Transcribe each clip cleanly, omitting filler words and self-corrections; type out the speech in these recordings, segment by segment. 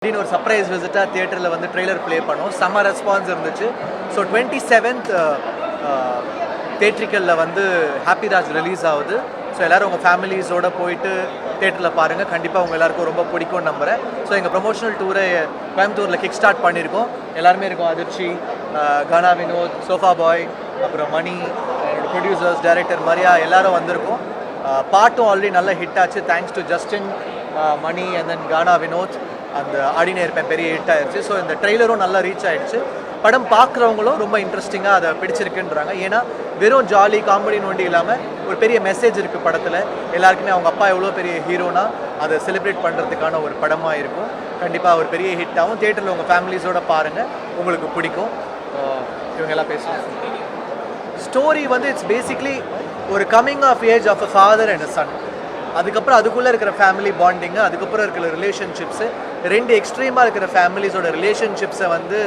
அப்படின்னு ஒரு சர்ப்ரைஸ் விசிட்டாக தியேட்டரில் வந்து ட்ரெய்லர் ப்ளே பண்ணோம். செம்ம ரெஸ்பான்ஸ் இருந்துச்சு. ஸோ 27th தேட்ரிக்கலில் வந்து ஹாப்பிராஜ் ரிலீஸ் ஆகுது. ஸோ எல்லோரும் உங்கள் ஃபேமிலிஸோடு போயிட்டு தேட்டரில் பாருங்கள். கண்டிப்பாக உங்கள் எல்லாருக்கும் ரொம்ப பிடிக்கும்னு நம்புகிறேன். ஸோ எங்கள் ப்ரொமோஷனல் டூரை கோயம்புத்தூரில் கிக் ஸ்டார்ட் பண்ணியிருக்கோம். எல்லாருமே இருக்கும். அதிர்ச்சி, கானா வினோத், சோஃபா பாய், அப்புறம் மணி, என்னோட ப்ரொடியூசர்ஸ், டைரக்டர் மரியா எல்லாரும் வந்திருக்கோம். பாட்டும் ஆல்ரெடி நல்ல ஹிட் ஆச்சு. Thanks to Justin, Mani and then Gana Vinoth. அந்த ஆடினே இருப்பேன் பெரிய ஹிட் ஆயிடுச்சு. ஸோ இந்த ட்ரெய்லரும் நல்லா ரீச் ஆகிடுச்சு. படம் பார்க்குறவங்களும் ரொம்ப இன்ட்ரெஸ்டிங்காக அதை பிடிச்சிருக்குன்றாங்க. ஏன்னா வெறும் ஜாலி காமெடின்னு ஒண்டி இல்லாமல் ஒரு பெரிய மெசேஜ் இருக்குது படத்தில். எல்லாருக்குமே அவங்க அப்பா எவ்வளோ பெரிய ஹீரோனா அதை செலிப்ரேட் பண்ணுறதுக்கான ஒரு படமாக இருக்கும். கண்டிப்பாக ஒரு பெரிய ஹிட் ஆகும். தியேட்டரில் உங்கள் ஃபேமிலிஸோடு பாருங்கள், உங்களுக்கு பிடிக்கும். இவங்க எல்லாம் பேசுவாங்க. ஸ்டோரி வந்து இட்ஸ் பேசிக்லி ஒரு coming of age of a father and a son. அதுக்கப்புறம் அதுக்குள்ளே இருக்கிற ஃபேமிலி பாண்டிங்கு, அதுக்கப்புறம் இருக்கிற ரிலேஷன்ஷிப்ஸு, ரெண்டு எக்ஸ்ட்ரீமாக இருக்கிற ஃபேமிலிஸோட ரிலேஷன்ஷிப்ஸை வந்து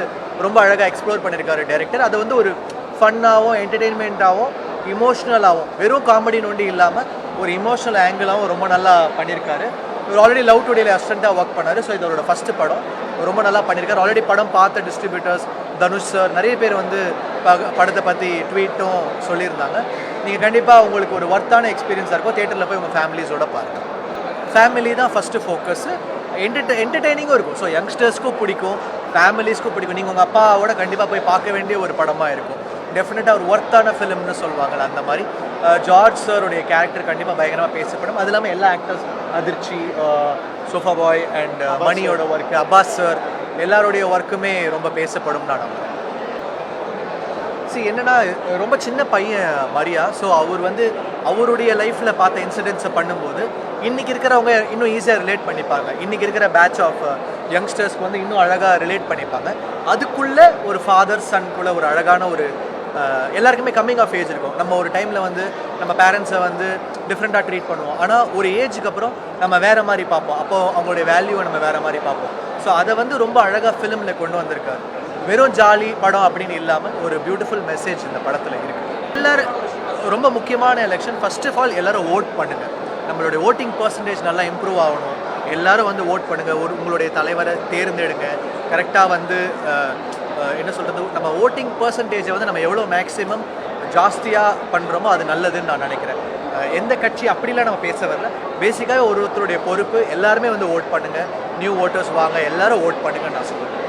ரொம்ப அழகாக எக்ஸ்ப்ளோர் பண்ணியிருக்காரு டைரக்டர். அது வந்து ஒரு ஃபன்னாகவும் என்டர்டெயின்மெண்ட்டாகவும் இமோஷ்னலாகவும் வெறும் காமெடின்னு ஒண்டி இல்லாமல் ஒரு இமோஷ்னல் ஆங்கிளாகவும் ரொம்ப நல்லா பண்ணியிருக்காரு. இவர் ஆல்ரெடி லவ் டுடேல அசிஸ்டண்ட்டாக ஒர்க் பண்ணார். ஸோ இதோட ஃபஸ்ட்டு படம் ரொம்ப நல்லா பண்ணியிருக்காரு. ஆல்ரெடி படம் பார்த்த டிஸ்ட்ரிபியூட்டர்ஸ், தனுஷ் சார், நிறைய பேர் வந்து படத்தை பற்றி ட்வீட்டும் சொல்லியிருந்தாங்க. நீங்கள் கண்டிப்பாக உங்களுக்கு ஒரு ஒர்த்தான எக்ஸ்பீரியன்ஸாக இருக்கும். தியேட்டரில் போய் உங்கள் ஃபேமிலிஸோட பாருங்கள். ஃபேமிலி தான் ஃபஸ்ட்டு ஃபோக்கஸ்ஸு. என்டர்டெய்னிங்கும் இருக்கும். ஸோ யங்ஸ்டர்ஸ்க்கும் பிடிக்கும், ஃபேமிலிஸ்க்கும் பிடிக்கும். நீங்கள் உங்கள் அப்பாவோட கண்டிப்பாக போய் பார்க்க வேண்டிய ஒரு படமாக இருக்கும். டெஃபினட்டாக ஒரு ஒர்த்தான ஃபிலிம்னு சொல்லுவாங்கள்ல, அந்த மாதிரி. ஜார்ஜ் சாருடைய கேரக்டர் கண்டிப்பாக பயங்கரமாக பேசப்படும். அது இல்லாமல் எல்லா ஆக்டர்ஸ், அதிர்ச்சி, சோஃபா பாய் அண்ட் மணியோட ஒர்க்கு, அப்பாஸ் சார் எல்லாருடைய ஒர்க்குமே ரொம்ப பேசப்படும் நான் நம்புகிறேன். என்னென்னா ரொம்ப சின்ன பையன் மரியா. ஸோ அவர் வந்து அவருடைய லைஃப்பில் பார்த்த இன்சிடென்ட்ஸை பண்ணும்போது இன்றைக்கி இருக்கிறவங்க இன்னும் ஈஸியாக ரிலேட் பண்ணிப்பாங்க. இன்றைக்கி இருக்கிற பேட்ச் ஆஃப் யங்ஸ்டர்ஸ்க்கு வந்து இன்னும் அழகாக ரிலேட் பண்ணிப்பாங்க. அதுக்குள்ளே ஒரு ஃபாதர் சன்குள்ளே ஒரு அழகான ஒரு எல்லாருக்குமே கம்மிங் ஆஃப் ஏஜ் இருக்கும். நம்ம ஒரு டைமில் வந்து நம்ம பேரண்ட்ஸை வந்து டிஃப்ரெண்ட்டாக ட்ரீட் பண்ணுவோம். ஆனால் ஒரு ஏஜுக்கு அப்புறம் நம்ம வேறு மாதிரி பார்ப்போம். அப்போது அவங்களுடைய வேல்யூவை நம்ம வேறு மாதிரி பார்ப்போம். ஸோ அதை வந்து ரொம்ப அழகாக ஃபிலிமில் கொண்டு வந்திருக்காரு. வெறும் ஜாலி படம் அப்படின்னு இல்லாமல் ஒரு பியூட்டிஃபுல் மெசேஜ் இந்த படத்தில் இருக்குது. எல்லோரும் ரொம்ப முக்கியமான எலெக்ஷன். ஃபர்ஸ்ட் ஆஃப் ஆல் எல்லோரும் ஓட் பண்ணுங்கள். நம்மளுடைய ஓட்டிங் பர்சன்டேஜ் நல்லா இம்ப்ரூவ் ஆகணும். எல்லோரும் வந்து ஓட் பண்ணுங்கள். உங்களுடைய தலைவரை தேர்ந்தெடுங்க. கரெக்டாக வந்து என்ன சொல்கிறது, நம்ம ஓட்டிங் பர்சன்டேஜை வந்து நம்ம எவ்வளோ மேக்ஸிமம் ஜாஸ்தியாக பண்ணுறோமோ அது நல்லதுன்னு நான் நினைக்கிறேன். எந்த கட்சி அப்படிலாம் நம்ம பேச வரல. பேசிக்காக ஒருத்தருடைய பொறுப்பு. எல்லாருமே வந்து ஓட் பண்ணுங்கள். நியூ ஓட்டர்ஸ் வாங்க, எல்லோரும் ஓட் பண்ணுங்கன்னு நான் சொல்லுவேன்.